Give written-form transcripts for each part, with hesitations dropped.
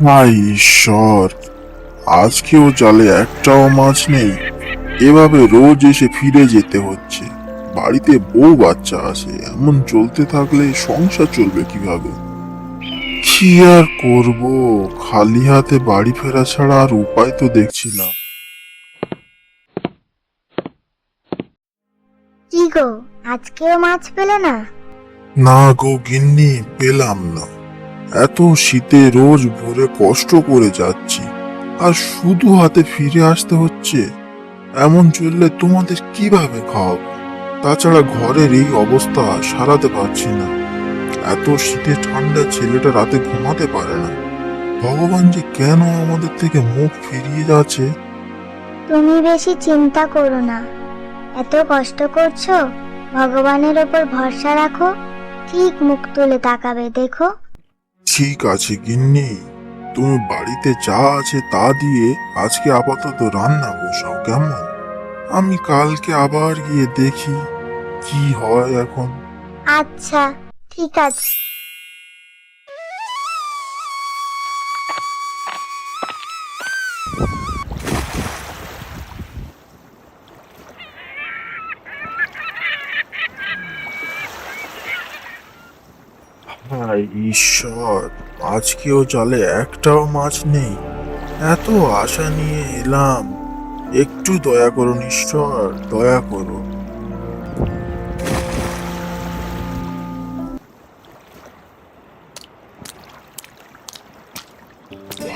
হায় ঈশ্বর, আজকেও জালে একটাও মাছ নেই। এভাবে রোজ এসে ফিরে যেতে হচ্ছে। বাড়িতে বউ বাচ্চা আছে, এমন চলতে থাকলে সংসার চলবে কিভাবে? কি আর করব, খালি হাতে বাড়ি ফেরা ছাড়া আর উপায় তো দেখছি না। কি গো, আজকেও মাছ পেলে না? না গো গিন্নি, পেলাম না। এত শীতে রোজ ভোরে কষ্ট করে যাচ্ছি, আর শুধু হাতে ফিরে আসতে হচ্ছে। এমন চললে তোমাদের কিভাবে খাওয়াবো? তাছাড়া ঘরের এই অবস্থা সারাতে পারছি না। এত শীতে ঠান্ডা ছেলেটা রাতে ঘুমাতে পারে না। ভগবান যে কেন আমাদের থেকে মুখ ফিরিয়ে যাচ্ছে। তুমি বেশি চিন্তা করো না। এত কষ্ট করছো, ভগবানের ওপর ভরসা রাখো। ঠিক মুখ তুলে তাকাবে, দেখো। ঠিক আছে গিন্নি, তুমি বাড়িতে যা আছে তা দিয়ে আজকে আপাতত রান্না বসাও, কেমন? আমি কালকে আবার গিয়ে দেখি কি হয় এখন। আচ্ছা, ঠিক আছে। হায় ঈশ্বর, আজকেও জালে একটাও মাছ নেই। এত আশা নিয়ে এলাম, একটু দয়া করুন ঈশ্বর, দয়া করুন।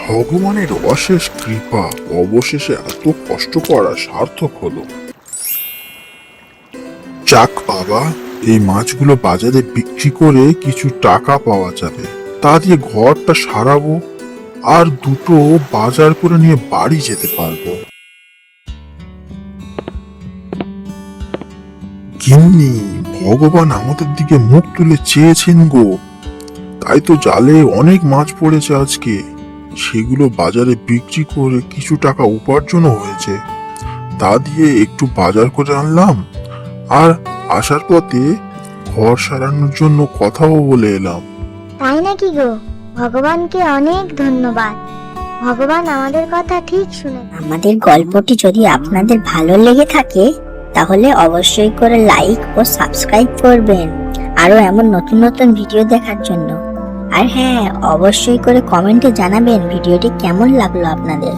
ভগবানের অশেষ কৃপা, অবশেষে এত কষ্ট করা সার্থক হলো। যাক বাবা, এই মাছগুলো বাজারে বিক্রি করে কিছু টাকা পাওয়া যাবে। তা দিয়ে ঘরটা সারাবো, আর দুটো বাজার করে নিয়ে বাড়ি যেতে পারবো। গিন্নি, ভগবান আমাদের দিকে মুখ তুলে চেয়েছেন গো। তাই তো জালে অনেক মাছ পড়েছে আজকে। সেগুলো বাজারে বিক্রি করে কিছু টাকা উপার্জনও হয়েছে। তা দিয়ে একটু বাজার করে আনলাম, আর আসার পথে ঘর সারানোর জন্য কথাও বলে এলাম। তাই নাকি গো? ভগবানকে অনেক ধন্যবাদ। ভগবান আমাদের কথা ঠিক শুনে। আমাদের গল্পটি যদি আপনাদের ভালো লেগে থাকে তাহলে অবশ্যই করে লাইক ও সাবস্ক্রাইব করবেন আরো এমন নতুন নতুন ভিডিও দেখার জন্য। আর হ্যাঁ, অবশ্যই করে কমেন্টে জানাবেন ভিডিওটি কেমন লাগলো আপনাদের।